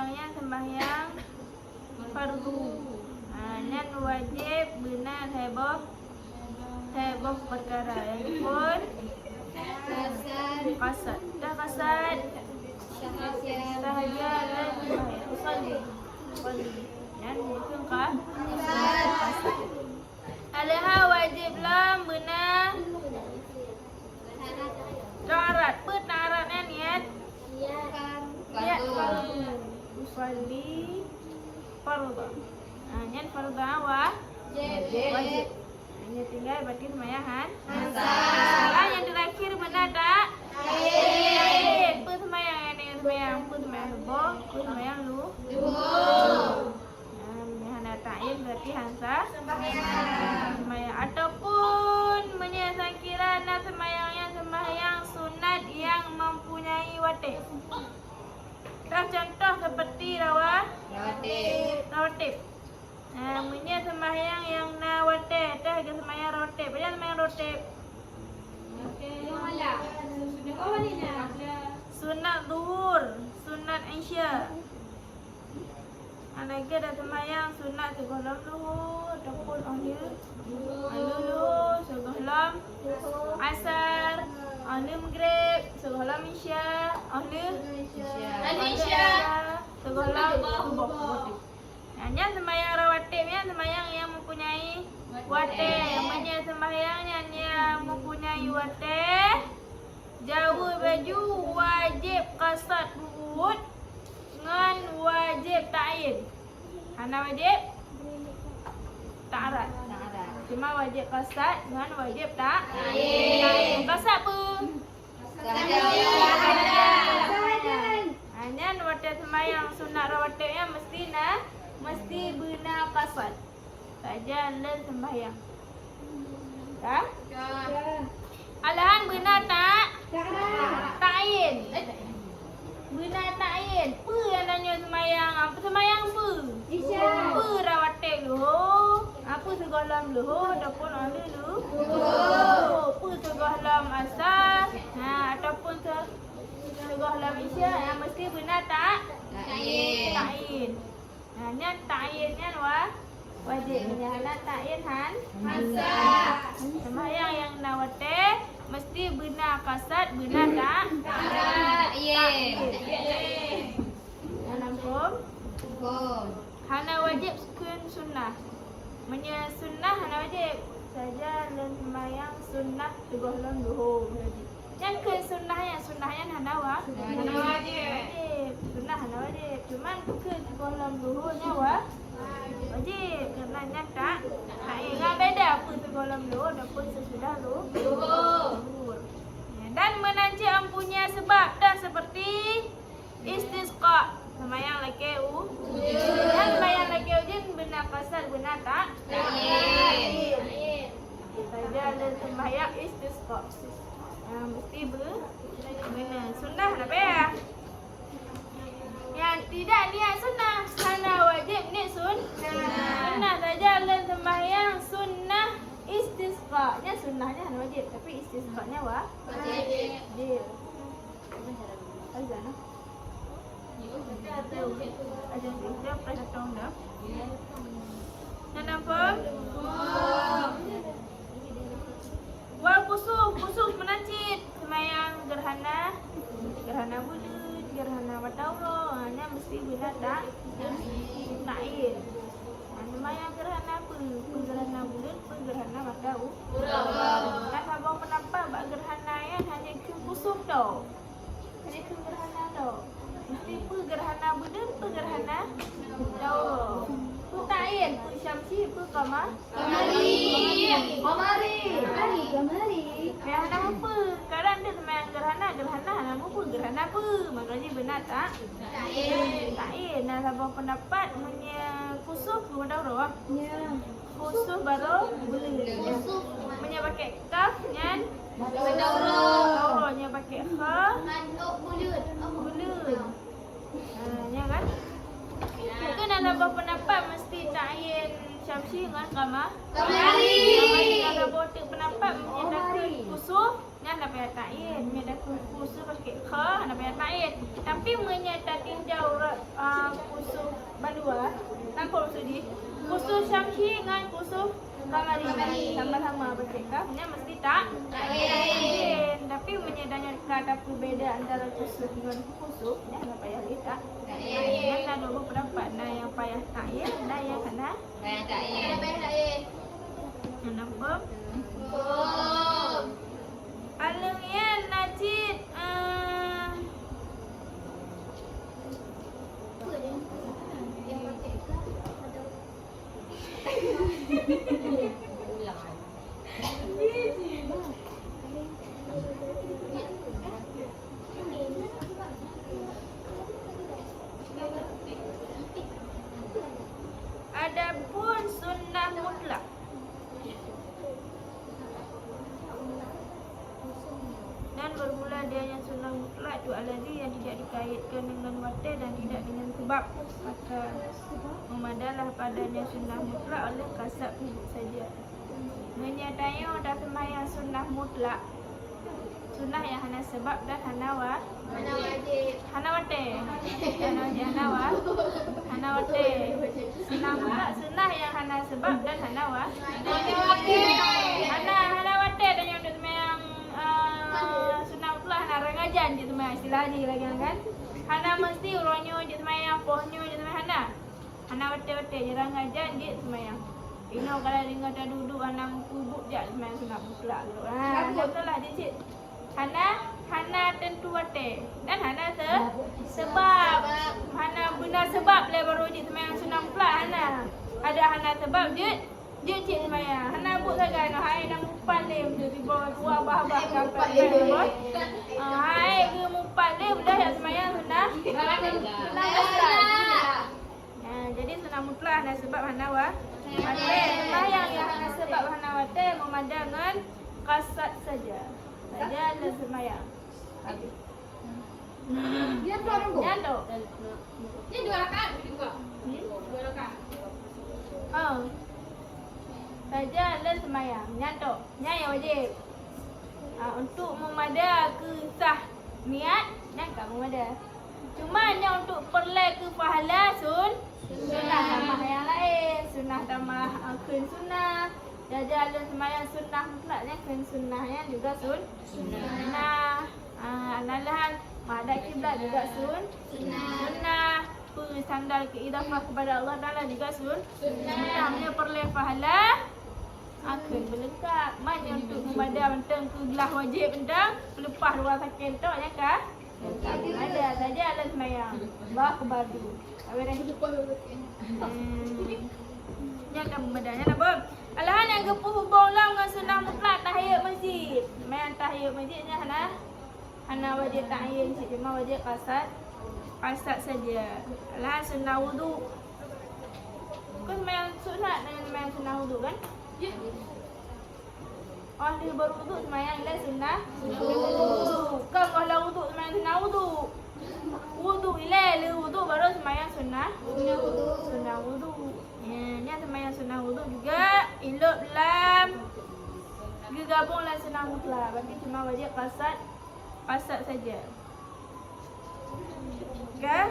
sembahyangnya sembahyang fardu. Nan wajib benar heboh perkara yang pun kasad. Dah kasad sahaja dan usalli. Yan itu kan kasad. Alaha wajiblah benar tarat. Put taratnya niat. Niat usalli fardu. Niat fardu wajib. Hanya tinggal berarti sembahyang yang terakhir benar tak? Tayin. Apa sembahyang yang dengan sembahyang? Apa sembahyang subuh? Apa sembahyang hana tayin berarti hansa sembahyang. Ataupun menyesakirana sembahyang sunat yang mempunyai watib. Contoh seperti rawatib. Punya sembahyang yang nawatib. Dah ke sembahyang rawatib. Macam sembahyang rawatib? Sunat zuhur, sunat isya. Lagi ada sembahyang sunat segala zuhur, ataupun akhir zuhur, segala asar, akhir maghrib, segala isya, akhir isya, segala subuh. Hanya sembahyang rawatibnya sembahyang yang mempunyai watib. Namanya sembahyangnya yang mempunyai watib. Jauh baju wajib kasat buut dengan wajib tayin. Hana wajib tarat. Cuma wajib kasat dengan wajib tayin. Kasat pun hanya watib sembahyang sunat rawatibnya mesti benar kasat. Saja dan sembahyang. Tak? Alahan benar tak? Tayin. Benar tayin. Apa yang nanya sembahyang? Apa sembahyang apa? Apa rawatib dulu? Apa segolam dulu? Ataupun ada dulu? Apa segolam asar? Ataupun segolam isya? Yang mesti benar tak? Tayin. Hanya tayinnya wajib. Hanya tayin hansa. Sembahyang yang nawatib mesti benar kasat, benar tak? Tayin. Nampak? Hana wajib sekun sunnah. Menya sunnah hana wajib. Saja dan sembahyang sunnah tegolong duhur wajib. Yang ke sunnahnya hana wajib. Sunnah hana wajib. Cuman ke tegolong duhurnya wajib. Kerana nyata tak beda apa tegolong duhur ataupun sesudah duhur. Dan menanci ampunya sebab dah seperti istisqa. Sembahyang laki dan sembahyang laki ujian benar kasar benar tak? Tayin. Saja ada sembahyang istisqa. Mesti benar sunnah apa ya? Yang tidak niat sunnah hana wajib niat sunnah saja dan sembahyang sunnah istisqa-nya sunnahnya hana wajib tapi istisqa-nya wajib. Azan. Azan kita perhatian dah. Kenapa? Wal kusuf menancit sembahyang gerhana bulan, gerhana Watauro. Hanya mesti benar tak? Tayin. Sembahyang gerhana apa? Gerhana bulan, gerhana Watauro. Kan abang pendapat bak gerhana yang hanya kusuf tau. Hanya gerhana tau. Mesti gerhana bulan, gerhana Watauro. Tayin, syamsi, kamari. Yang hana apa? Kadang dia sembahyang gerhana hana apa? Gerhana apa? Makanya benar tak? Tayin. Nah, sabang pendapat punya kusuf Watauro. Kusuf baru bulan. Punya pakai kaf nyan Watauro nya pakai kha bulan. Ya kan? Itu dalam pendapat mesti tayin syamsi dengan kamari. Kalau botik pendapat menyatakan kusuf nak payah ta'in. Dia dah pusu pakai kha, nak payah ta'in. Tapi menyata tinjau pusu bandua. Nampak pusu di? Pusu syamsi dengan pusu kamari. Sama-sama bercakap. Dia mesti tak ta'in. Tapi menyadanya kata perbeza antara pusu dengan pusu. Dia nak payah tak ta'in. Ada dua pendapat. Nah yang payah ta'in, nah yang kena ta'in. Nampak? Alamian Najib adapun sunnah mutlak. Dan bermula adanya sunnah mutlak itu alladhi yang tidak dikaitkan dengan watir dan tidak dengan sebab. Maka memadalah padanya sunnah mutlak oleh kasab saja. Menyatanya dah sembahyang sunnah mutlak. Sunnah yang hana sebab dan hana wajib. Hana watir. Hana watir. Sunnah mutlak sunnah yang hana sebab dan hana wajib. Hana watir dan yang sembahyang sunnah mutlak hana rangajan je sembahyang istilah je lagi kan. Hana mesti uronyo je sembahyang, pohonyo je sembahyang hana watir-watir je rangajan je sembahyang. Ino kalau dengar dah duduk hana kubuk je sembahyang sunnah mutlak. Betul lah je cik. Hana tentu watir dan hana sebab. Hana benar sebab le baru je sembahyang sunnah mutlak hana. Ada hana sebab je cik sembahyang. Hana buat saja no hai nak mumpan le tiba buah bah-bah kapal bos. Hai ke mumpan le dah ya sembahyang sunnah. Jadi sunnah mutlak hana sebab hana watir. Sembahyang yang hana sebab hana watir memandangkan kasat saja. Saja dan sembahyang. Habis. Dia berapa bu? Jatuh. Ini 2 rakaat juga. 2 rakaat. Oh. Saja dan sembahyang. Nyantok. Yang wajib. Untuk memada ke sah niat dan tak memada. Cuma hanya untuk perlai ke pahala sunnah tambah yang lain. Sunnah tambah kun sunnah. Jajal dan sembahyang sunnah mutlaknya kun sunnahnya juga sunnah. Analahan madad kiblat juga sunnah. Sandal ke idafah kepada Allah Taala juga sunnah. Hanya perlai pahala akan berlengkap. Mana untuk memada bentang ke gelah wajib bentang lepas luar sakit tu ya kah? Ada saja alat sembahyang. Bah ke badu. Awak dah lupa. Nya tak membadanya nak bom. Alahan yang gepuh hubung ulang dengan sunnah mutlak tahiyat masjid. Main tahiyat masjidnya hana wajib ta'yin cuma wajib qasad saja. Alahan sunnah wudu. Kan main sunat dengan main sunnah wudu kan? Ya. Dia berwudu sembahyang ialah sunnah wudu. Kan kalau wudu sembahyang sunnah wudu. Wudu ialah wudu baru sembahyang sunnah wudu. Ni sembahyang sunnah wudu juga elok dalam digabung dalam sunnah mutlak. Bagi cuma wajib qasad saja. Okey.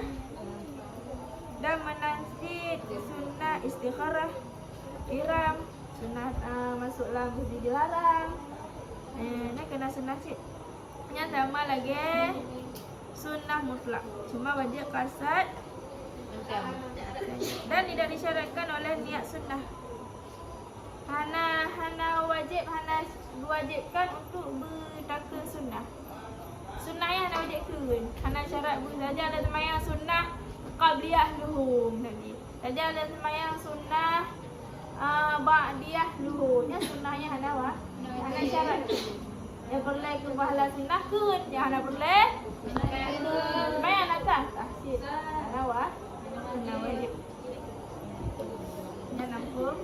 Dan menasjid sunnah istikharah ihram sunnah masuk dalam masjid dilarang. Ni kena sunnah cik. Yang sama lagi sunnah mutlak. Cuma wajib qasad dan tidak disyaratkan oleh niat sunnah. Hana diwajibkan untuk bertakwa sunnah. Sunnah yang hana wajibkan. Hana syarat pun saja ada sembahyang sunnah qabliyah luhum tadi. Saja ada sembahyang sunnah ba'diyah luhurnya sunnahnya hana syarat. Yang perlu ke pahala sunnah kun, yang hana perlu sembahyang nak sah tahsid hana sunnah wajib. Dan nampak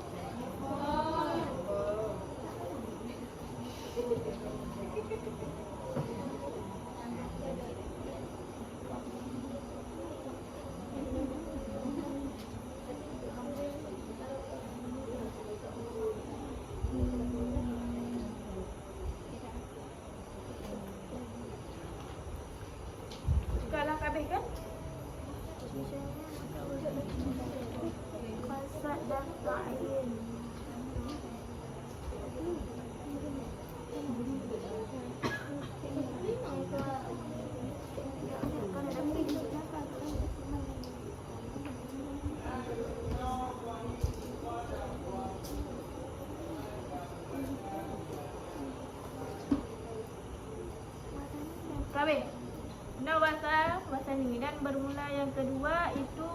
ni. Dan bermula yang kedua itu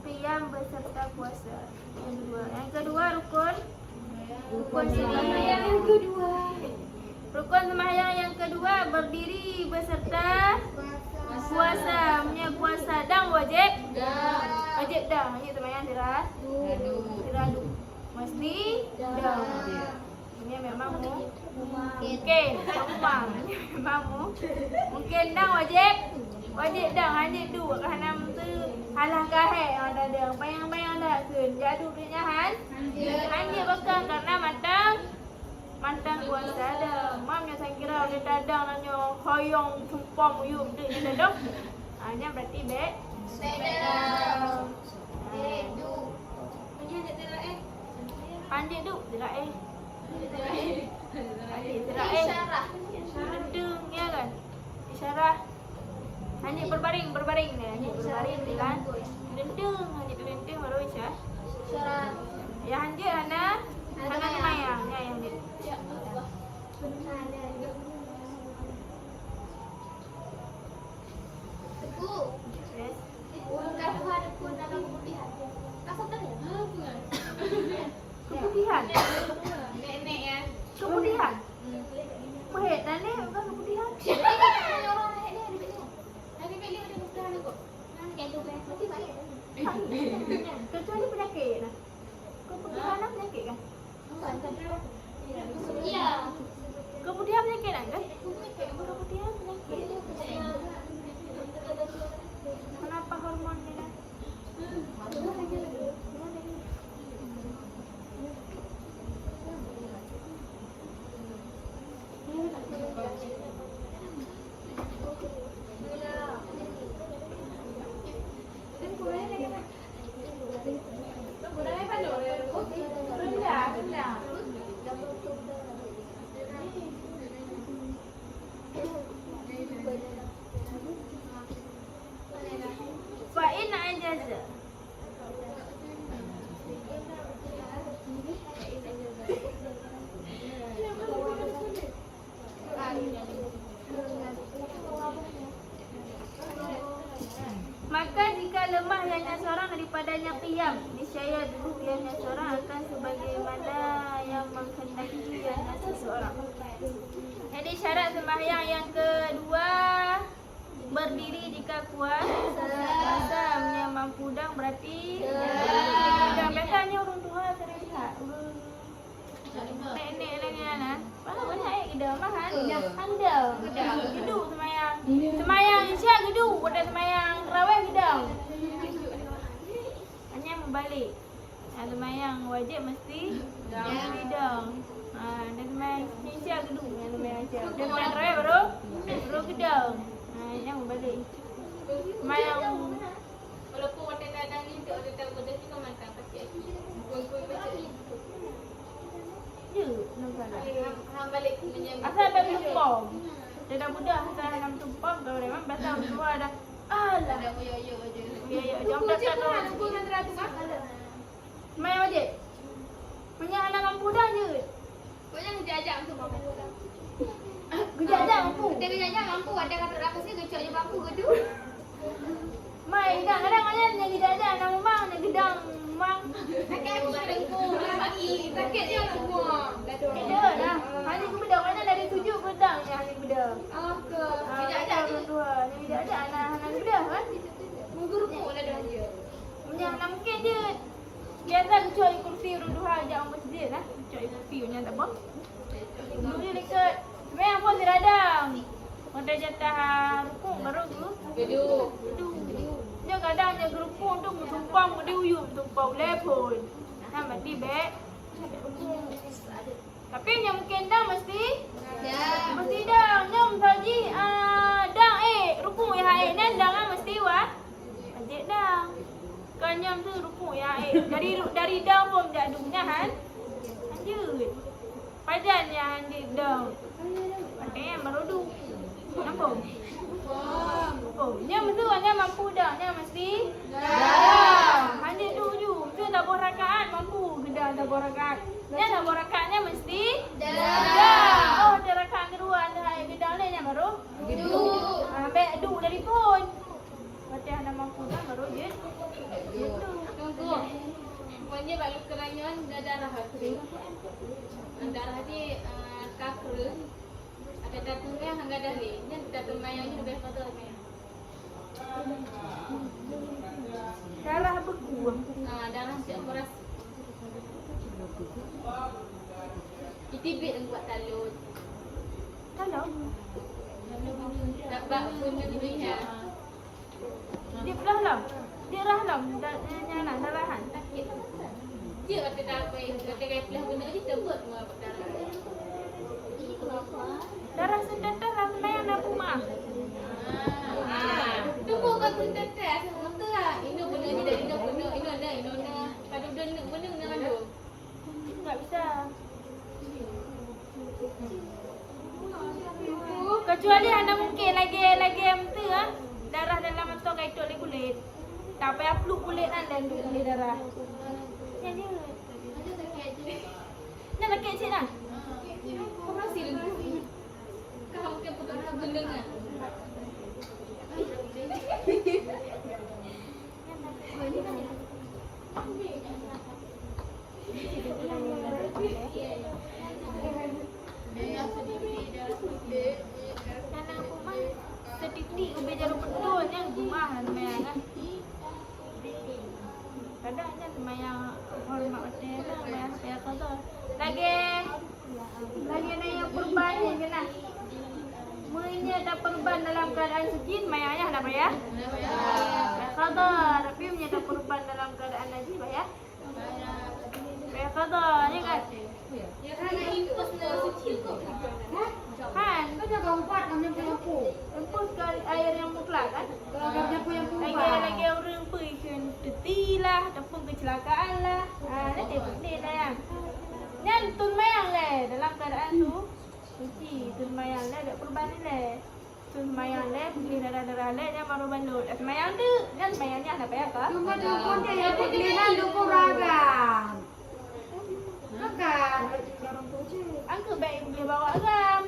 qiyam beserta puasa. Yang kedua rukun sembahyang yang kedua. Rukun sembahyang yang kedua berdiri beserta puasa. Puasa dan wajib. Wajib dah. Ini sembahyang diradu. Mesti dah. Ini memang mungkin gampang. Memang mungkin dah wajib. Wajib dah hanya tu kerana tu halah kahek ada bayang-bayang dah kun. Jadu punya hanya bakal karena mantang puasa dah. Mamnya saya kira dia dadang nanya hoyong tumpang uyup tu dia dah. Hanya berarti baik. Pandai tu tidak Isyarah. Dendeng ya kan? Isyarah. Hanya berbaring ni. Hanya berbaring ni kan? Dendeng. Hanya dendeng baru isyarah. Ya hanya hana semayang. Ya yang ni. Teku. Yes. Kalau ada pun dalam keputihan. Kasar tak ya? Keputihan. Nenek ya. Keputihan. Mahit dah ni bukan keputihan. Orang nenek dia ada beli. Ada beli ada keputihan kok. Nanti tu berarti baik. Kecuali penyakit lah. Keputihan lah penyakit kan? Iya. Keputihan penyakit lah kan? Keputihan penyakit. Kenapa hormon ni dah? Fa'in ajaza. Maka jika lemah ianya seorang daripadanya qiyam, niscaya duduk ianya seorang akan sebagaimana yang menghendaki ianya seseorang. Jadi syarat sembahyang yang kedua berdiri jika kuat. Masamnya mampu dan berarti dan biasanya orang tua sering lihat nenek lagi anak. Kalau banyak ayat kita makan handal. Gedung sembahyang. Sembahyang isyak gedung, pada sembahyang tarawih gedung. Hanya membalik. Sembahyang wajib mesti gedung. Dan sembahyang isyak gedung, sembahyang isyak. Dan sembahyang tarawih baru gedung. Yang membalik. Sembahyang Walaupun orang kadang ni tak ada tahu benda ni kau makan pakai. Kuih-kuih baca. Ya, nampak tak? Hang balik menyambut. Asal dalam tumpang. Dia dah mudah asal dalam tumpang kau memang batal keluar dah. Alah. Ada yo-yo je. Ya, jom tak tahu. Aku nak teratur ada. Main wajib. Punya anak mampu dah je. Kau jangan jajak tu mampu. Kejap dah mampu. Kita jajak mampu ada kata apa sih kecok je mampu gedu. Mai kadang-kadang ada yang kejap anak memang nak gedang memang. Sakit aku ada pun pagi. Sakit dia nak buang. Ada dah. Hari ke bedang mana dari 7 bedang je hari bedang. Oh ke. Kejap dua. Ni kejap anak gedang kan. Menguruk lah dah dia. Punya nak mungkin dia biasa kecuali kursi Ruduha ajak masjid lah. Kecuali kursi punya tak apa. Dulu dia dekat sebenarnya pun dia radang. Pada jatah rukuk baru tu. Geduk. Dia kadang dia gerupung tu tumpang dia uyup tumpang lepon. Nah mesti baik. Tapi yang mungkin dah mesti mesti dah nyom saji dah rukuk ya ni dah lah mesti wah. Wajib dah. Kan nyom tu rukuk ya dari dah pun dah dunia han. Lanjut. Pajan yang di dah. Pakai yang baru du. Nampak? Oh, nya betul nya mampu dah, nya mesti dah. Hanya tu je. Tu tak buat rakaat mampu gedah tak buat rakaat. Nya tak buat rakaatnya mesti dah. Oh, ada rakaat kedua ada ayat gedah ni nya baru. Ambil du dari pun. Mungkin balu keranyon darah hati. Darah di kakru. Ada datungnya hangga dali. Yang datung mayangnya lebih kotor mayang. Darah beku. Darah siap beras. Itibit buat talut. Kalau Dapat punya dunia. dia rahlam. Dia rahlam nyana darahan. Sakit. Dia kata dapat kata kata guna ni tebut semua darah. Darah sudah darah mayang nak rumah. Tunggu kau tu tetes. Betul lah. Ini benda ni dah ini benda ini ada ini ada. Kalau benda benda dengan tu. Tak bisa. Kecuali anda mungkin lagi tu darah dalam mentok kait oleh kulit. Tak payah peluk kulit anda untuk kulit darah. Yang dia. Nak sakit cik nak? Kau masih lagi. Kau mungkin putus benda kan? Anak rumah setitik ubah jarum betul yang rumah semayang kan. Kadangnya semayang hormat betul lah semayang saya kata. Lagi ada yang perban ni kena. Mereka ada perban dalam keadaan suci semayangnya nak bayar. Saya kata tapi punya ada perban dalam keadaan najis bayar. Saya kata ni kan. Ya kan itu semua suci kok. Kan? Kau jaga empat kami punya pu. Tempus ke air yang mutlak kan? Kalau kami punya pu. Lagi orang pergi teti lah, ataupun kecelakaan lah. Nanti benda lah yang. Yang tun mayang leh dalam keadaan tu. Suci, tun mayang leh, tak perban ni leh. Tun mayang leh, pergi darah-darah leh, dia baru balut. Semayang tu, kan semayangnya ada payah kah? Cuma dukun dia yang dikelinan dukun ragam. Makan. Angka baik dia bawa agam.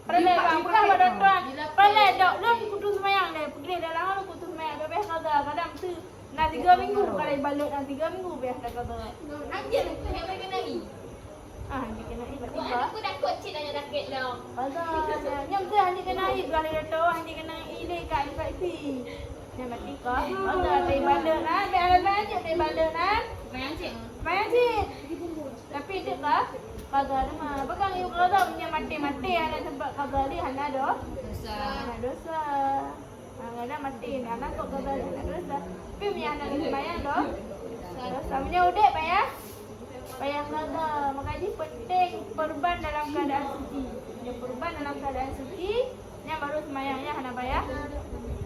Perleh bang, pernah pada tuan. Perleh dok long kutu semayang leh. Pergi dalam orang kutu semayang dia beh kata kadang tu nak 3 minggu kalau balut nak 3 minggu beh kata. Anjir aku yang kena ni. Dia kena ibat Wah, tiba. aku dah kocik dah sakit dah. Pasal nyam tu hanya kena air kalau dia tahu hanya kena ilai kat infeksi. Nyam mati kah? Pasal tai balut nah, be alam je tai balut nah. Bayang cik. Bayang sih. Tapi dia kah? Kagak ada mah. Bakang iu kagak punya mati-mati ada tempat kagak ni hana doh. Dosa. Ada mati anak kok kagak ada dosa. Tapi punya anak ni bayang doh. Dosa punya udik payah. Payah kagak. Makanya penting perban dalam keadaan suci. Dia perban dalam keadaan suci, yang baru semayangnya hana payah.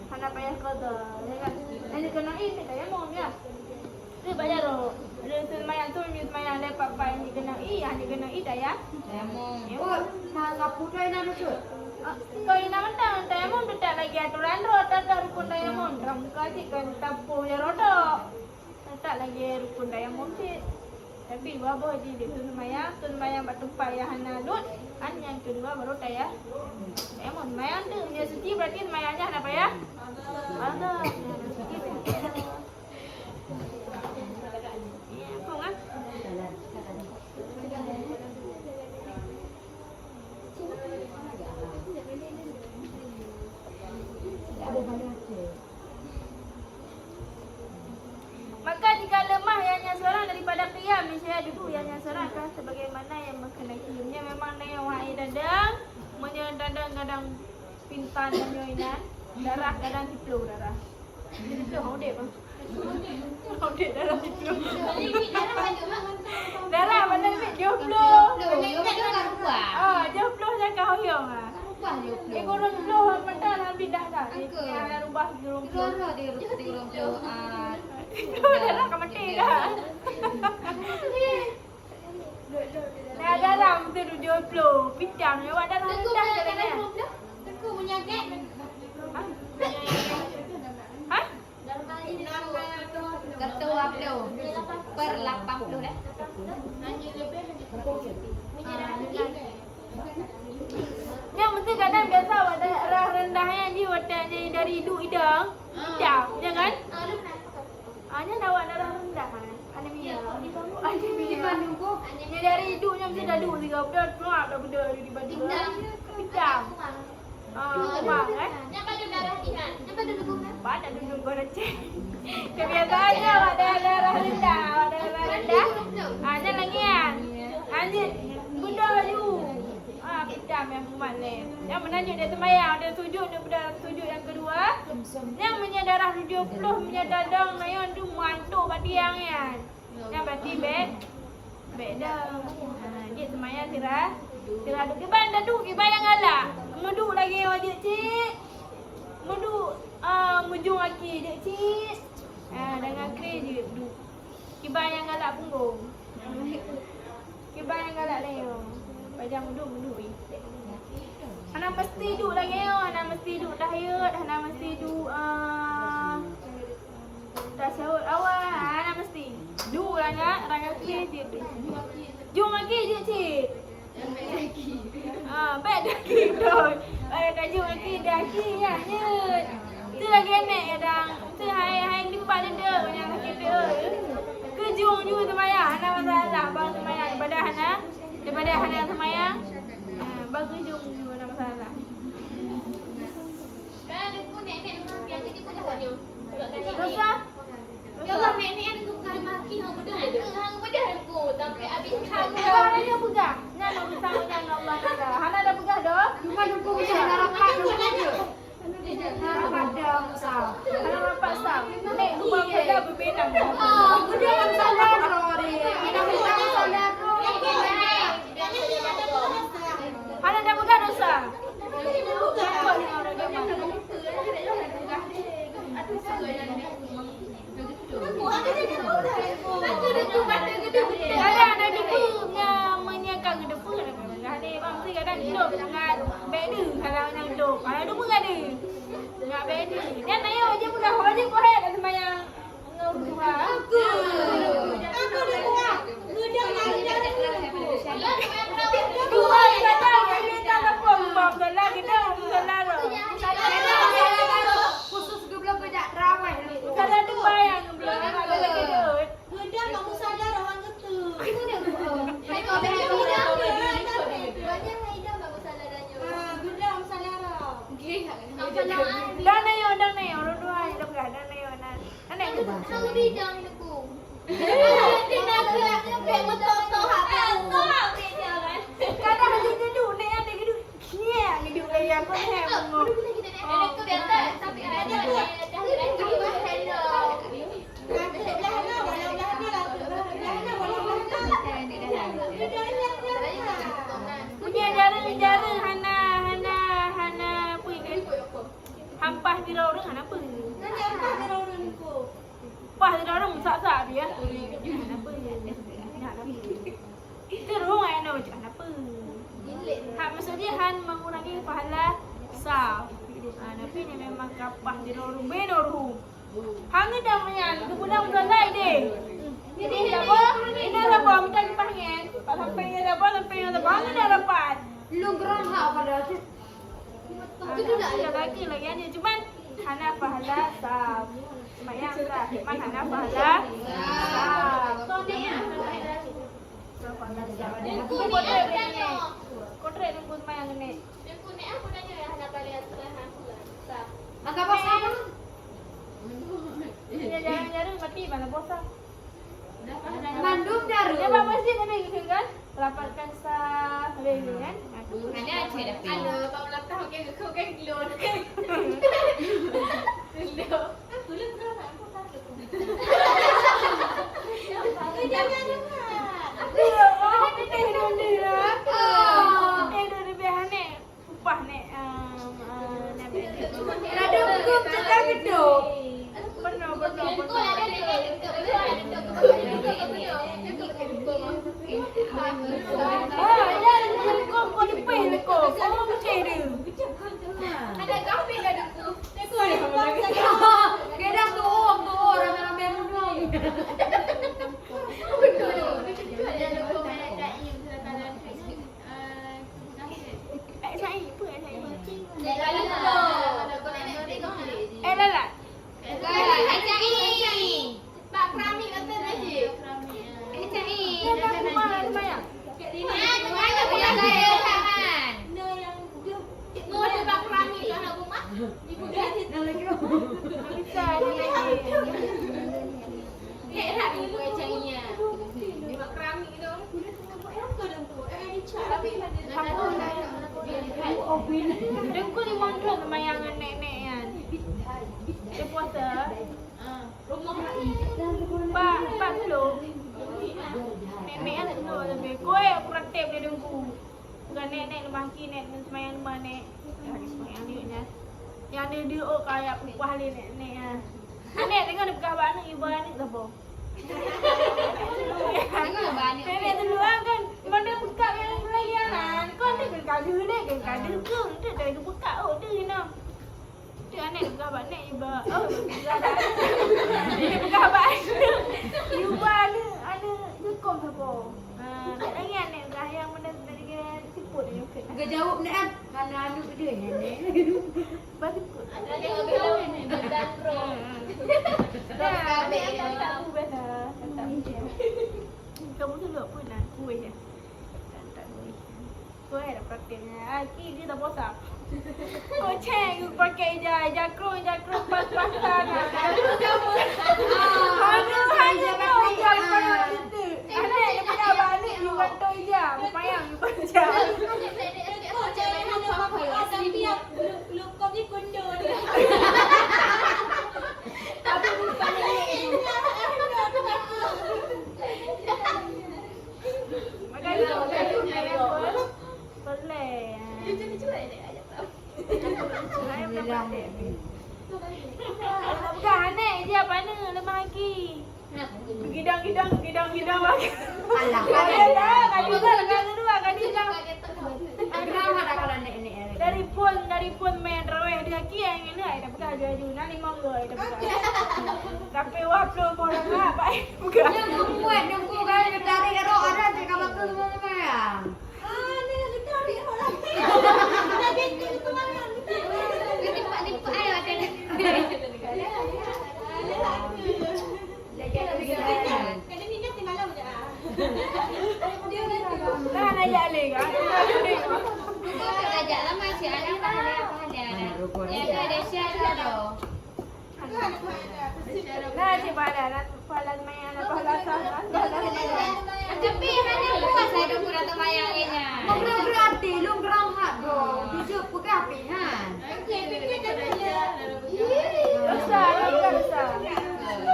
Hana payah kagak. Ya kan? Nanti kena ini saya mau ya. Dia bayar roh. Dia semayang tu ni semayang lepak pai ni kena hanya kena dah ya. Oh, nak kaputai nak tu. Kau ini mentang diamond tidak lagi aturan roda ada rukun diamond. Kamu kasih kan tapu ya roda. Tak lagi rukun diamond sih. Tapi babo je dia tu semayang batu payah hana lut. Yang kedua baru ya. Diamond semayang tu dia suci berarti semayangnya apa ya? Ada. Maka jika lemah ianya seorang daripada qiyam, misalnya duduk ianya seorang akan sebagaimana yang berkenai qiyamnya memang yang wahai dadang, menyedadang kadang pintan menyoinan, darah kadang tiplu darah. Itu haudek bang. Haudek darah tiplu. Darah mana ni joplo. Joplo jangan hoyong ah. Kurang joplo mentah habis dah dah. Yang rubah joplo. Darah ke mati dah. Dah darah tu joplo. Pitang ni awak darah dah jalan. Aku punya gek. Hah? Ketua Plo per 80 dah. Yang mesti kadang biasa awak darah rendahnya ni watak jadi dari hidung hidang. Hidang, jangan. Hanya awak darah rendah kan. Anemia. Ni Di Bandung kok. Dia dari hidupnya mesti dah duduk tiga budak keluar dah budak di Bandung. Pindang. Kumang Yang pada darah Ihan. Yang pada dukung kan? Pada duduk kau dah cek. Kebiasaannya ada darah rendah, ada darah rendah. Ada lagi kan? Anjir, budak laju. Pindang yang kumat ni. Yang menanjut dia temayang, dia sujud, dia berdarah sujud yang kedua. Yang punya darah 70 punya dadang nayon tu mantuk batiang kan. Yang berarti bed dah. Dia semayang tirah duduk. Kiban dah duduk, kiban yang galak. Ngeduk lagi wajib cik. Ngeduk mujung kaki je cik. Dengan kre je duduk. Kiban yang galak punggung. Kiban yang galak leo. Pajang duduk. Hana mesti duduk lagi yo. Hana mesti duduk tahiyat. Hana mesti duduk tasyahud awal. Hana mesti duduk lah nak. Rangan kre je. Jung kaki je cik. Baik daki betul. Dah jung kaki daki ya nyet. Tu lagi enak kadang. Tu hai lipat dia yang kaki dia. Kejung juga semayang. Hana masalah bang semayang daripada Hana semayang. Bagus jung juga ada masalah. Kan ada pun nenek yang kita pun dah ada. Dosa? Kalau nenek ada bukan maki hang bedah ada. Hang bedah aku sampai habis hang. Hana dah pegah. Nyana bersama Allah Taala. Hana dah pegah dah. Cuma dukung je harapan dulu je. Harapan dah besar. Hana rapat sah. Nek dua benda berbeza. Budak yang salah Rory. Anak budak yang salah Rory. Hana dah pegah dosa. Kadang ada debu menyiapkan debu. Ada bangsa kadang hidup dengan beda kalau yang hidup. Kalau debu ada. Enggak beda. Dan ayo je bukan wajib kau hai kat sembahyang. Ngurus aku. Aku dah buat. Ngudang lagi dah debu. Dua kadang kami tak apa bab salah kita salah ro. Khusus geblok bejak ramai. Salah dua yang belum ada lagi dut. Ngudang kamu sadar orang gitu. Itu dia. Hai kau dah hidup. Banyak hidup bagus salah danyo. Ngudang salah Rory. Dan ayo orang dua hai dah dan ayo nan. Anak tu. Hang bidang hidupku. Dia nak sampai motor hak. Kadang ada geduk ni ada geduk. Nya geduk lagi aku ni bengok. Aku biasa tapi ada Punya jara Hana pergi kan. Hampah di orang Hana pergi. Pas di orang sak-sak dia. Hana pergi. Itu rumah yang nak macam apa? Hak maksudnya Han mengurangi pahala saf. Tapi ni memang kapah di orang benoru. Hang dah menyan kebudak selai deh. Jadi siapa? Ini siapa minta dipanggil. Sampai siapa? Hang dah dapat. Lu geram hak pada tu. Itu dah ada lagi aja. Cuman Hana pahala saf. Semayang tak? Cuman Hana pahala saf. Kontrak ni pun semayang ni. Agak pasal apa? Dia jarang-jarang mati mana bosan. Mandum daru. Dia buat masjid ni pergi kan? Rapatkan sah lagi kan? Ada Pak Melaka okey kau kan kilo. Kilo. Kulit berapa? Aku tak tahu. Jangan. Dia hidup dia. Hidup dia behane. Upah ni. Ada hukum tentang gedung. Benar. Kau dipeh kau. Kau macam dia. Ada kafe ada tu. Kedang tu orang ramai mundur. Lala. Pak Prami kata tadi. Mek anak dulu lebih. Kowe praktek dia dengku. Bukan nek maki nek semayang rumah nek. Ya semayang dia. Yang dia di kayak upah le nek ah. Nek tengok dia pegang anak ibu anak apa? Tengok banyak. Nenek dulu kan mana bekak yang layanan. Kau ni kan kada nek kan kada ke. Dia dah bekak dia nak. Dia anak bukan abang nek ibu. Oh, dia bukan abang. Ibu ada cukup apa? Tak lagi anak dah yang mana dia siput dia ke. Gak jawab ni kan. Mana anu dia nenek. Batu. Ada yang bilang ni badan pro. Dah, kabel tak aku biasa. Kamu tu lupa pun nak kuih je. Tak kuih. Kuih dah praktiknya. Aki dia tak bosak. Kau ceng pakai jakro pas-pasan. Aduh, hanya kau jakro itu. Anak dia punya balik you bantu jam. Payang you jam. Bukan aneh dia mana lemah lagi. Gidang lagi. Alah. Kali dua. Kenapa ada kalau nenek? Dari pun main raweh dia ki yang ini ada pegang jaju na 5 orang ada pegang. Tapi wah belum boleh nak baik. Bukan. Yang kuat nunggu kan dari roh ada cakap betul semua ya. Lipat ayo ada. Kadang ni kan tinggal lama dah. Nah, najak le kan. Belajar lah masih ada ada. Ya ada syarat tu. Nah, coba dah palan main apa palan. Tapi hanya puas ada kurang temayangnya. Mungkin berarti lu gerang hak dong. Jujur pakai api kan. Dosa.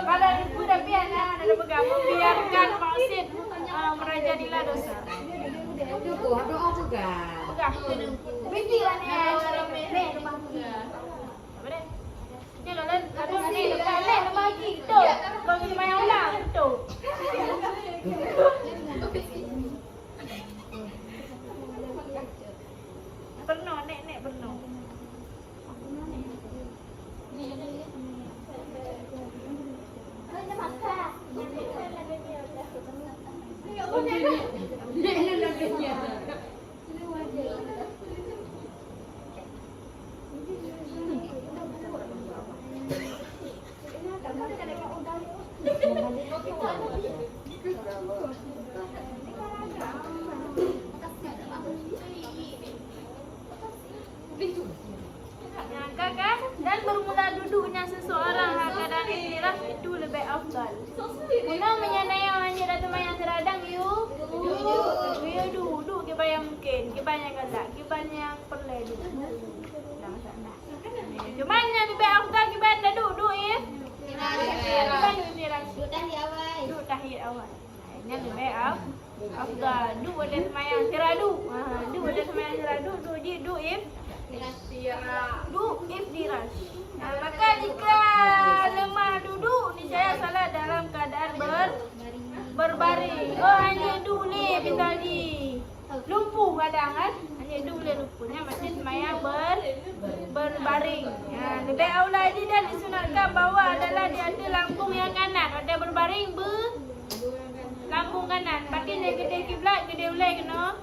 Kalau ibu tapi anak ada pegang membiarkan maksud merajadilah dosa. Cukup doa juga. Pegang. Binti lah ni rumah juga. Apa dia? Ni kalau ni dekat lek rumah lagi tu. Kau kena main ulang tu. Pernah nek pernah. Kan? Dan bermula duduknya seseorang keadaan ikhtilaf itu lebih afdal. Mula menyanai hanya datang yang teradang you duduk ke yang mungkin, ke yang galak, ke yang perlu duduk. Cuma yang lebih afdal ke dah duduk ya. Duduk tahiyat awal. Yang lebih afdal. Duduk ada semayang teradu. Duduk ada semayang teradu. Duduk iftiraj. Maka jika lemah duduk niscaya salat dalam keadaan berbaring. Oh hanya duduk ni misalnya lumpuh kadang kan. Hanya duduk boleh lumpuhnya maksud semayang berbaring. Lebih aula lagi dan disunatkan bahawa adalah dia ada lambung yang kanan. Ada berbaring lambung kanan. Pakai dia gede kiblat, gede ulai kena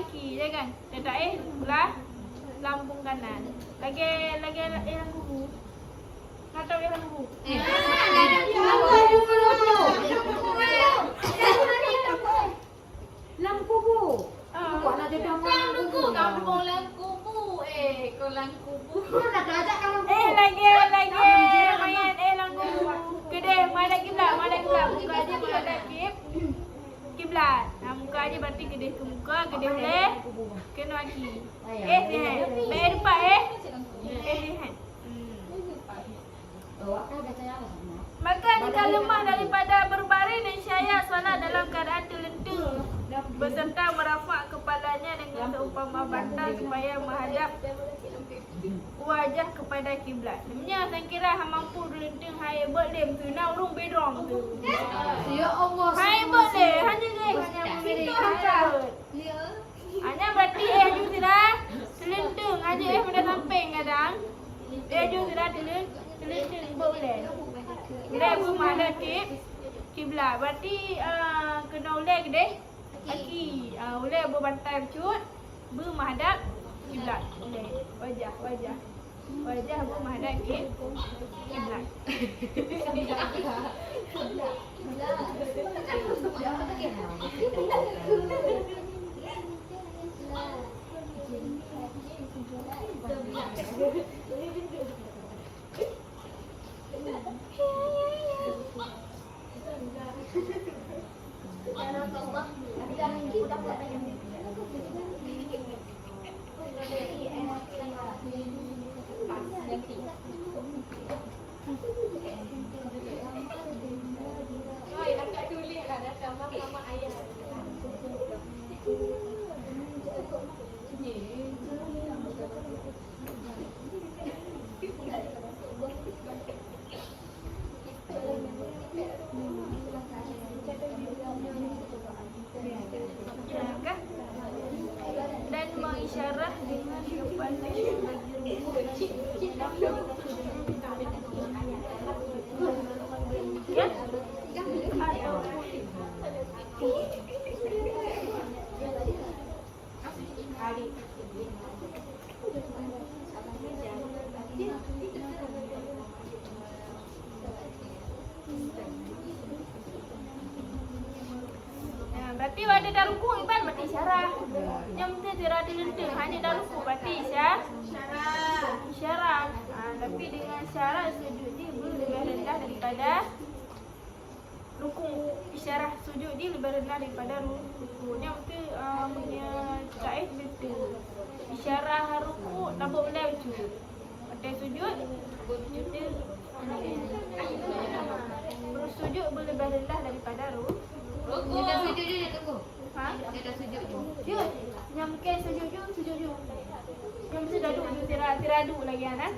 aki je kan. Dia tak belah lambung kanan. Lagi yang kubu. Nak tahu yang kubu? Lam kubu. Buat nak jadi Kampung Langkubu. Kau Langkubu. Nak ajak kalau Lagi main lang kubu. Gede madap kiblat. Muka aja madap kiblat. Muka aja berarti gede ke muka, gede boleh kena aki. Lihat. Baik depan lihat. Maka jika lemah daripada berbaring niscaya solat dalam keadaan beserta merafak kepalanya dengan seumpama bantal supaya menghadap wajah kepada kiblat. Sebenarnya saya kira hang mampu gelenteng hai boleh tunau urung bedrong tu. Ya Allah. Hai boleh hanya memilih hai. Hanya berarti ju sudah selenteng aja pada samping kadang. Ju sudah selenteng boleh. Boleh menghadap kiblat. Berarti kena oleh deh. Aki boleh berbantai cut menghadap kiblat. Boleh wajah menghadap kiblat. Dan mengisyarah dengan kepada berarti ada daruku iban berarti isyarah. Yang penting tidak dilenteng hanya daruku berarti isyarah. Tapi dengan syarat sujud dia lebih rendah daripada ruku. Isyarah sujud dia lebih rendah daripada ruku. Yang penting punya kaid betul. Isyarah ruku tak boleh sujud. Pada sujud dia sujud boleh lebih rendah daripada ruku. Dia dah sujud je dia tunggu. Ha? Dia dah sujud je. Sujud. Yang mungkin sujud. Yang mesti dah duduk tiradu lagi anak.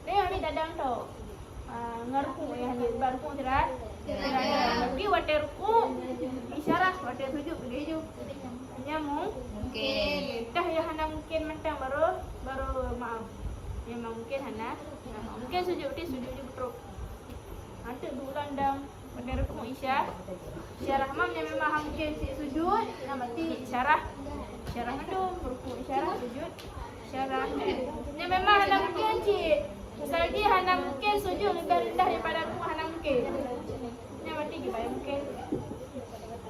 Dia ambil dadang tu. Ngerku ya dia baru pun tirad. Tapi waktu ruku isyarah waktu sujud dia je. Hanya mungkin. Dah ya hana mungkin mentang baru maaf. Yang mungkin hana. Mungkin sujud dia betul. Ada dua landang. Pada ruku isyarah mam yang memang mungkin sujud berarti isyarah mendung ruku isyarah sujud isyarah yang memang hana mungkin cik pasal dia hana mungkin sujud lebih rendah daripada ruku hana mungkin yang berarti kita mungkin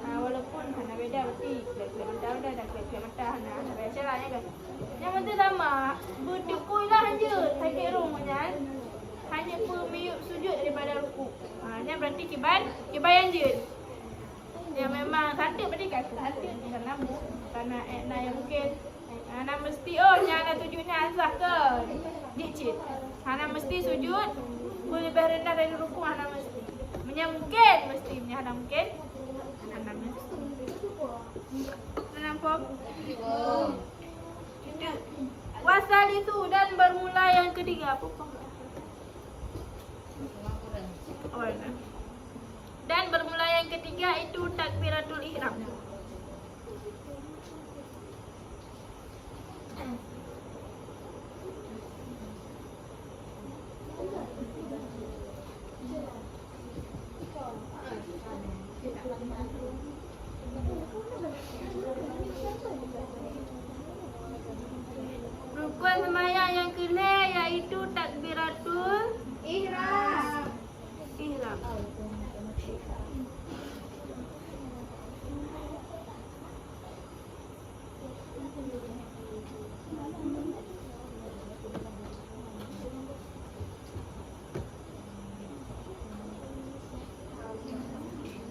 walaupun hana beda berarti kelak mata dah kelak mata hana isyarahnya kan yang penting sama berdukui lah je sakit rumahnya hanya pemiuk sujud daripada ruku. Yang berarti kibayan je. Yang memang kata berarti kata kerana kerana yang mungkin ana mesti nyana tujuannya azah ke dicit. Ana mesti sujud boleh lebih rendah dari ruku ana mesti. Mungkin mesti ana mungkin ana mesti. Nampak? Wasal itu dan bermula yang ketiga apa? Dan bermula yang ketiga itu takbiratul ihram. Rukun sembahyang yang kelima yaitu takbiratul ihram.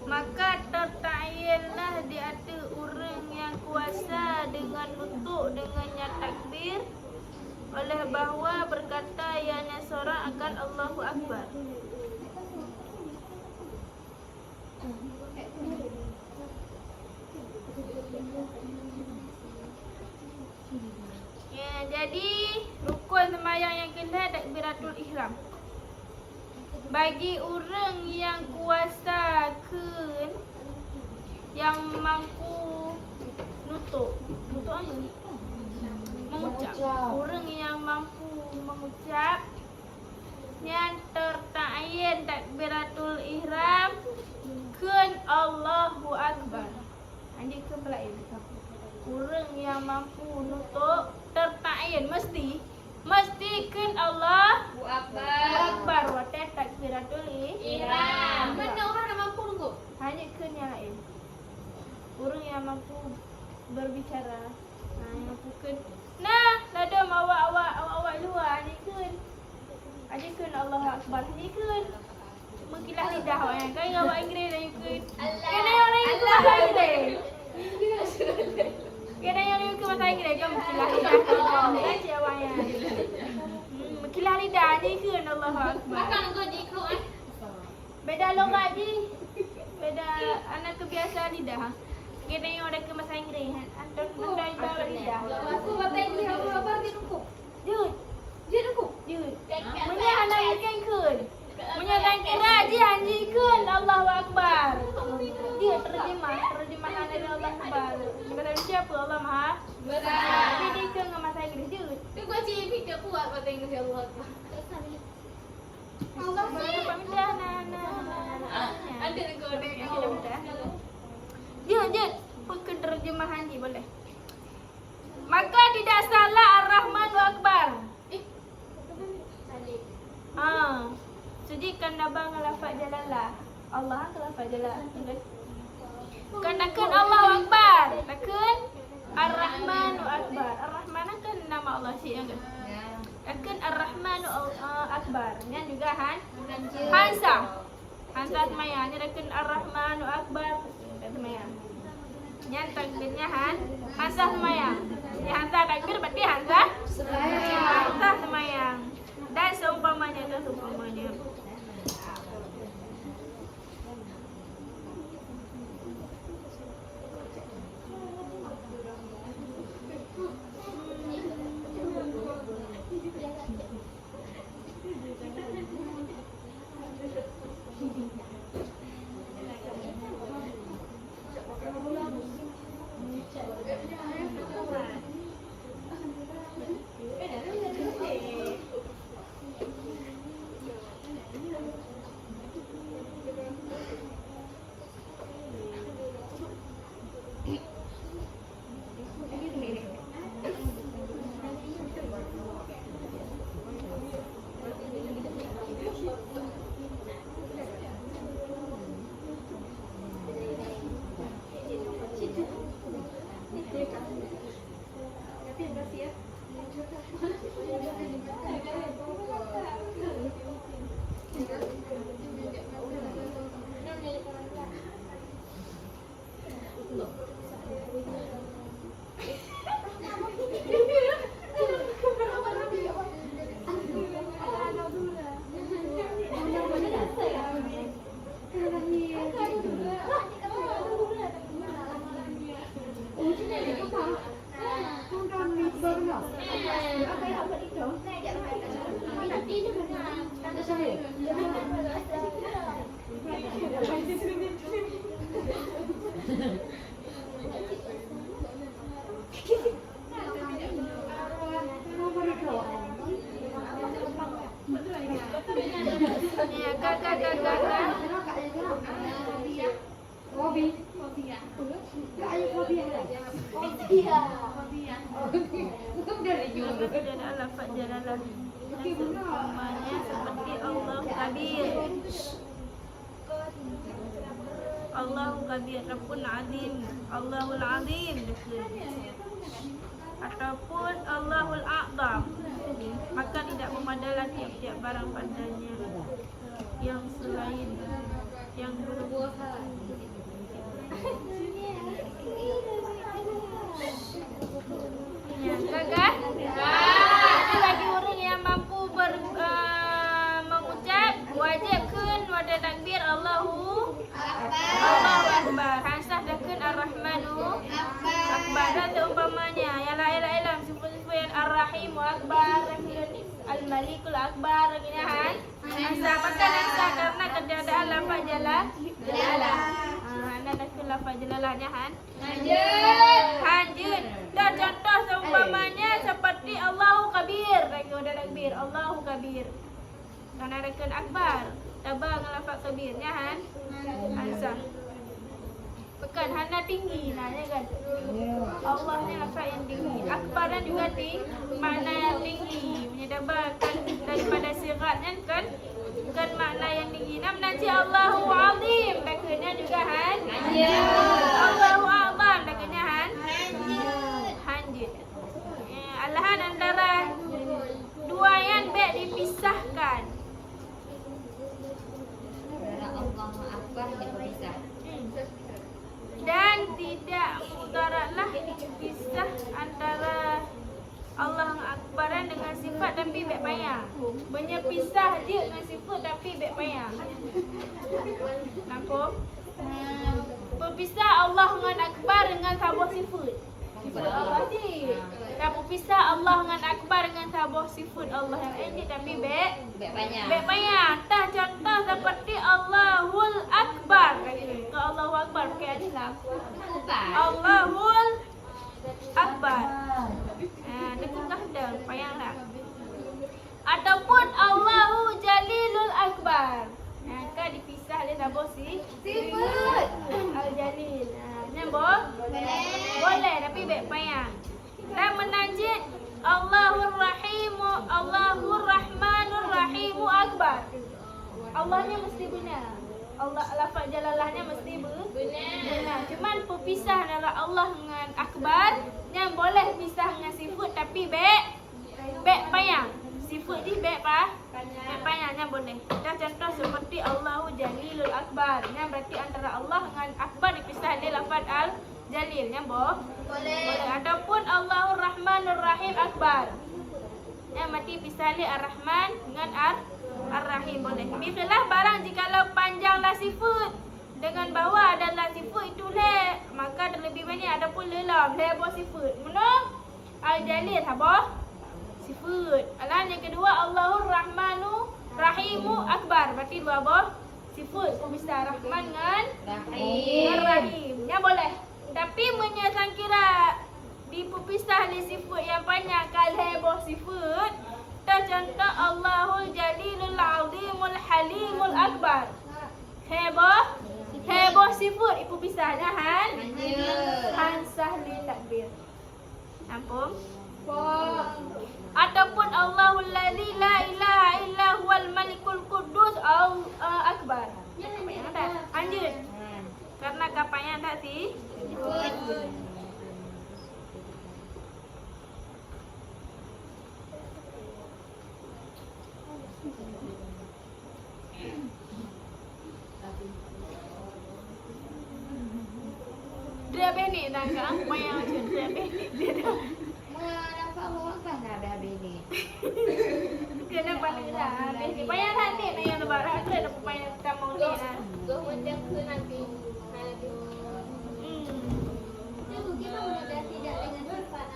Maka tertayinlah di atas orang yang kuasa dengan nutuk dengannya takbir oleh bahawa berkata yang seorang akan Allahu Akbar. takbiratul ihram. Bagi orang yang kuasa keun yang mampu nutuk apa? Mengucap. Orang yang mampu mengucap yang tertayin takbiratul ihram keun Allahu Akbar. Anjing ke pelain. Orang yang mampu nutuk tertayin mesti keun Allahu Akbar wa takbiratul ihram. Mana orang nak mampu nunggu? Hanya keun yang lain. Orang yang mampu berbicara. Yang mampu keun. Nah, ladam awak luar ni keun. Aja keun Allahu Akbar ni keun. Mengkilah lidah awak yang kan awak Inggeris dah keun. Kena orang Inggeris Inggeris. Kena yang ke bahasa Inggeris kan mengkilah lidah. Kan cik awak yang. Mengkilah lidah ni keun Allahu Akbar. Makan nunggu di keluar. Beda logat je. Beda anak kebiasaan lidah. Kena yang ada ke bahasa Inggeris. Anda ibarat lidah. Aku bahasa Inggeris apa dia nunggu? Jut. Dia nunggu. Jut. Punya anak ikan keun. Punya kira dia anjing keun Allahu Akbar. Dia terjemahan dari Allah Akbar. Kata siapa Allah Maha Besar. Jadi dia keun dengan bahasa Inggeris Jut. Tu gua cik fikir kuat bahasa Inggeris Allah. Allah boleh dapat minta Ada nunggu ada. Jut. Penerjemahan ni boleh. Maka tidak salah Ar-Rahman wa Akbar. Sudikan nabang lafaz jalalah. Allah ke lafaz jalalah. Kanakan Allahu Akbar. Takkan Ar-Rahman wa Akbar. Ar-Rahman kan nama Allah sih kan. Takkan Ar-Rahman wa Akbar. Yang juga Hansah. Hansah semayang. Yang takkan Ar-Rahman wa Akbar. Semayang. Yang takbirnya Hansah semayang. Yang Hansah takbir berarti Hansah semayang. Dan seumpamanya. Allahu Kabir ataupun Azim, Allahul Azim ataupun Allahul A'zam, maka tidak memadalah tiap-tiap barang padanya yang selain yang berbuah. Ya, kakak? Bagi orang yang mampu mengucap wajib kun wada takbir Allahu Akbar. Hansah dakun Ar-Rahmanu Akbar. Dan seumpamanya yang la ilaha illallah, sifat-sifat Ar-Rahim Akbar, Al Malikul Akbar gini kan. Hamzah pakai hamzah karena keadaan lafaz jalalah. Anda dah ke lafaz jalalahnya kan. Lanjut. Dan contoh seumpamanya seperti Allahu Kabir. Lagi udah takbir. Allahu Kabir. Karena rekan akbar. Tabah dengan lafaz kabirnya kan. Hamzah. Pekan hana tinggi nanya kan. Allah ni lafaz yang tinggi. Akbaran juga makna yang tinggi. Menyedabkan daripada siratnya kan makna yang tinggi. Nanti Allahu Azim taknya juga kan. Allahu Azam taknya kan. Lanjut. Alahan antara dua yang baik dipisahkan. Allahu Akbar dipisah. Dan tidak mudaratlah pisah antara Allah Akbaran dengan sifat tapi baik payah. Banyak pisah dia dengan sifat tapi baik payah. Nampak? Berpisah Allah dengan Akbar dengan sebuah sifat. Sifat Allah je. Dan berpisah Allah dengan Akbar dengan sebuah sifat Allah yang lain tapi baik payah. Tah contoh seperti Allahul Akbar. Kalau Allahu Akbar pakai alif. Allahul Akbar. Dekatlah dah, payahlah. Ataupun Allahu Jalilul Akbar. Kan dipisah oleh tabur sifat Al-Jalil. Nampak? Boleh tapi baik payah. Dan menanjid Allahur Rahimu, Allahur Rahmanur Rahimu Akbar. Allahnya mesti benar. Allah lafaz jalalahnya mesti benar. Cuman perpisah antara Allah dengan Akbar yang boleh pisah dengan sifat tapi baik payah. Sifat ni baik payahnya boleh. Dan contoh seperti Allahu Jalilul Akbar. Yang berarti antara Allah dengan Akbar dipisah dia lafaz Al-Jalil. Yang boleh. Ataupun Allahur Rahmanur Rahim Akbar. Yang berarti pisah dia Ar-Rahman dengan Ar-Rahim boleh. Bisalah barang jikalau panjanglah sifat dengan bawah adalah sifat itu leh, maka terlebih banyak ada pun lelam lebah sifat. Mana? Al-Jalil apa? Sifat. Alam yang kedua Allahur Rahmanu Rahimu Akbar. Berarti dua apa? Sifat. Bisa Rahman dengan Rahim. Yang boleh. Tapi menyesang kira dipisah di sifat yang banyak kali lebah sifat. Contoh Allahul Jalilul Azimul Halimul Akbar. Heboh sifat ibu pisahnya Hansah li takbir. Nampak? Ataupun Allahul Ladzi la ilaha illa huwal Malikul Quddus Akbar. Lanjut. Karena kapanya tak sih? Dia benik dah kan? Payah macam dia benik dia dah. Nampak awak kan dah habis ni. Kena pandai dah. Benik. Payah nanti nak yang lebaran. Aku dah dapat payah tamang ni lah. Kau macam ke nanti. Kita mudah tidak dengan sifat.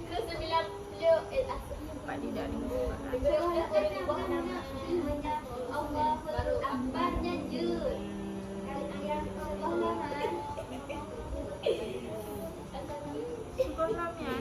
Ke 90 Pak tidak dengan sifat. Allahul Akbarnya je. Sekolahnya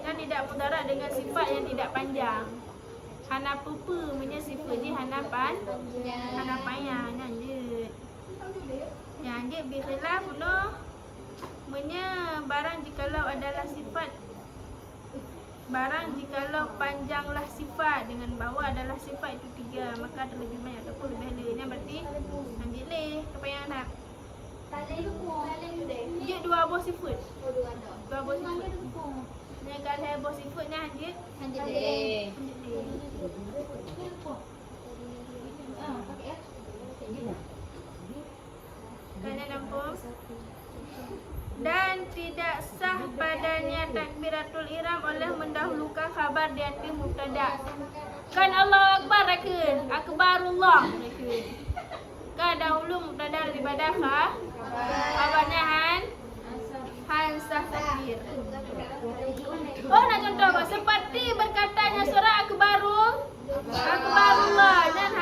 dan tidak mudarat dengan sifat yang tidak panjang. Hana pupu punya sifat dia hana payah lanjut. Lanjut bikhilaf no punya barang jikalau adalah sifat. Barang jikalau panjanglah sifat dengan bawah adalah sifat itu tiga, maka terlebih banyak ataupun lebih lainnya berarti lanjut leh kepayangan nak. Dia dua buah sifat. Dua buah sifat. Yang kalau buah sifatnya lanjut deh. Kalian nampak? Dan tidak sah kepadanya takbiratul ihram oleh mendahulukan khabar di atas mubtada. Kan Allahu Akbar rakun, akbarullah rakun. Kan dahulu mubtada daripada khabarnya hansah takbir. Oh, nak contoh apa? Seperti berkatanya surah akbarullah dan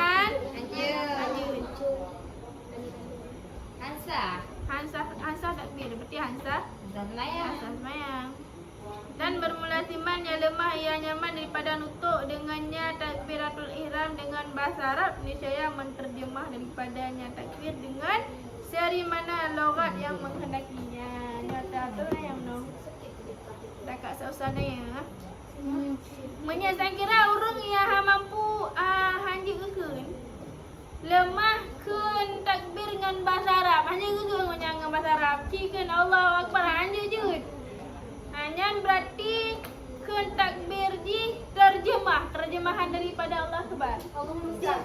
hansah takbir, berarti hansah semayang. Dan bermula siman yang lemah ia nyaman daripada nutuk dengannya takbiratul ihram dengan bahasa Arab, niscaya menterjemah daripadanya takbir dengan seri mana logat yang menghendakinya. Nyata tu yang no. Dekat suasana ya. Menyesal kira urang ia mampu hanji keun. Lemah kun takbir dengan bahasa Arab. Hanya keun dengan bahasa Arab. Cikan Allahu Akbar hanya je. Hanya berarti kun takbir ji terjemahan daripada Allah Akbar.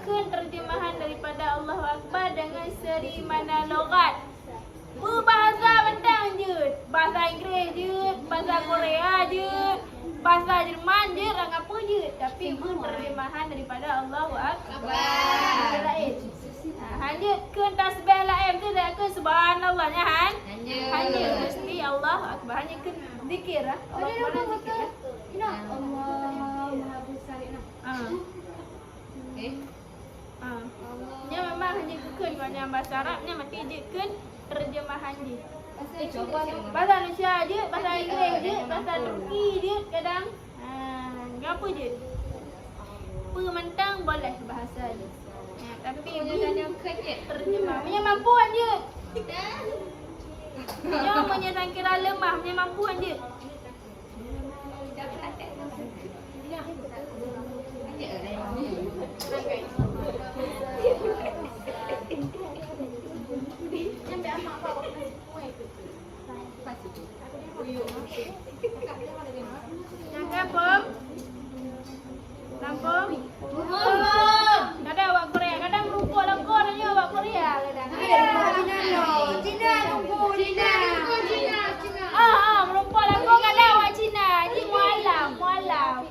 Kun terjemahan daripada Allah Akbar dengan seri mana logat. Bahasa bentang je, bahasa Inggeris je, bahasa Korea je, bahasa Jerman je, orang apa je. Tapi terjemahan daripada Allahu Akbar. Hanya kun tasbih lain tu dah kun subhanallahnya hanya mesti Allahu Akbar. Hanya kun zikir ah. Allah zikir ah. Allah Maha Besar nak. Nya memang hanya kun banyak bahasa Arabnya mesti je kun terjemahan je. Bahasa Indonesia je, bahasa Inggeris je, bahasa Turki je kadang. Apa je? Pementang boleh bahasa je. Tapi dia terjemah. Punya mampuan je. Jangan menyerang kira lemah, punya mampuan je. Nampung? Kadang awak Korea, kadang merumpuk lah kau nanya awak Korea kadang. Cina nunggu Cina. Merumpuk lah kau kadang awak Cina. Ni mualam. Mualam.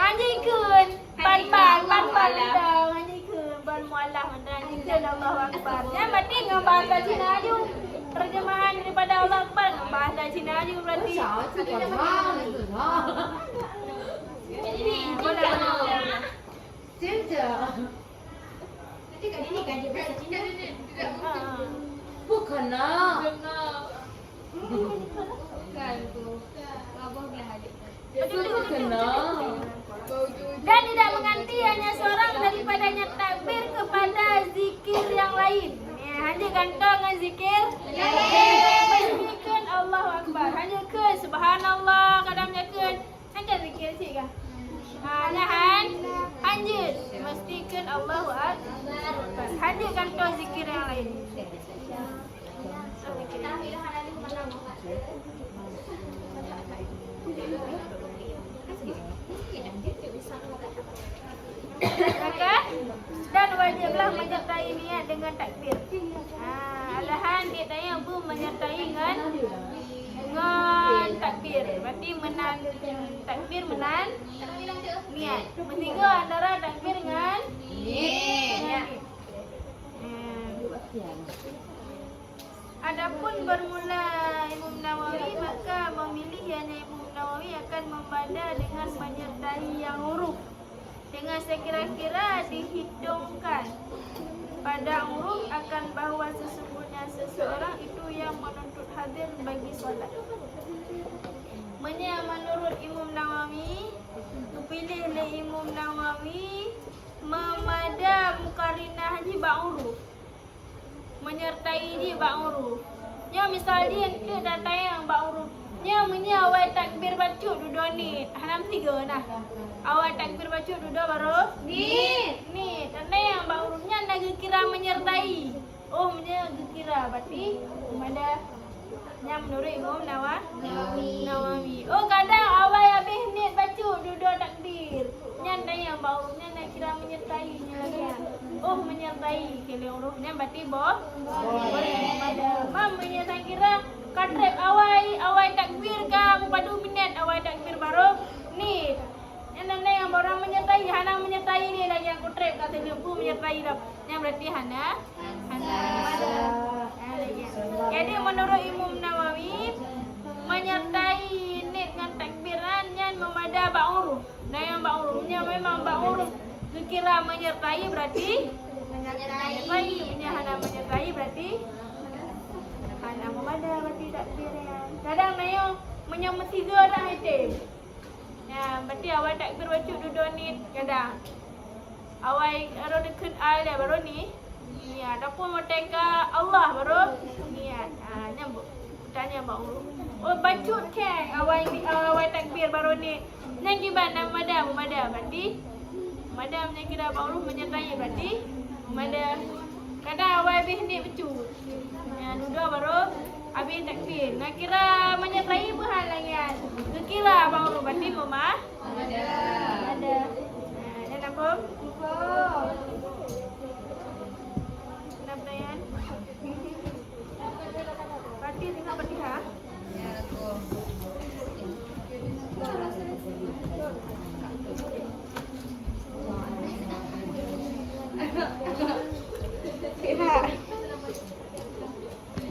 Hanya ikut ban tau. Hanya ikut ban mualam dan ikut Allahu Akbar. Jangan berarti dengan bahasa Cina je. Terjemahan daripada Allah Akbar dengan bahasa Cina je berarti. Boleh. Nanti kat sini kan dia bahasa Cina. Bukan tu. Abah belah adik. Dan tidak mengganti hanya seorang daripadanya takbir kepada zikir yang lain. Hanya gantong dengan zikir mestikan Allahu Akbar. Hanya ke subhanallah kadang kan hanya zikir sik kah? Hanya mestikan Allahu Akbar. Hanya gantong zikir yang lain. Maka dan wajiblah menyertai niat dengan takbir. Alahan dia tanya pun menyertai dengan takbir. Berarti takbir niat. Ketiga antara takbir dengan niat. Adapun bermula Imam Nawawi, maka memilih hanya Imam Nawawi akan membaca dengan menyertai yang huruf. Dengan sekira-kira dihitungkan pada huruf akan bahawa sesungguhnya seseorang itu yang menuntut hadir bagi solat. Menurut Imam Nawawi, dipilih oleh Imam Nawawi memadam mukarinah di ba'uruf. Menyertai di ba'uruf. Ya misal dia datang yang ba'uruf. Nya awal takbir baca duduk ni. Hanam 3 nah. Awal takbir baca duduk baru ni. Tanda yang ba'urufnya nak kira menyertai. Oh, kira berarti ada yang menurut Imam Nawawi. Oh, kadang awal habis ni baca duduk takbir. Nya yang yang ba'urufnya nak kira menyertainya lagi ya. Oh menyertai kele hurufnya berarti boleh. Mamanya saya kira katrep awai takbir ka padu minat awai takbir baru ni. Yang orang menyertai, Hana menyertai ni lagi yang kutrep kata lembu menyertai dah. Yang berarti Hana. Jadi menurut Imam Nawawi menyertai nit dengan takbiran yang memada ba'uruf. Dan yang ba'urufnya memang ba'uruf dikira menyertai berarti menyertai. Hana menyertai berarti Hana memada berarti takbirnya. Kadang nayo menyama tiga dah item. Ya, berarti awal takbir baca duduk ni kadang. Awal ada dekat air baru ni. Ya, ataupun mereka Allah baru niat. Nyambut. Tanya bau. Oh, bacut ke awal takbir baru ni. Yang gimana madam berarti madam yang kira bau menyertai berarti madam. Kadang awal habis ni bacut. Ya, duduk baru habis takbir. Nak kira menyertai berhalangan. Kira bau berarti mama ada. Dan apa? Kenapa yan? Berarti tinggal Fatihah.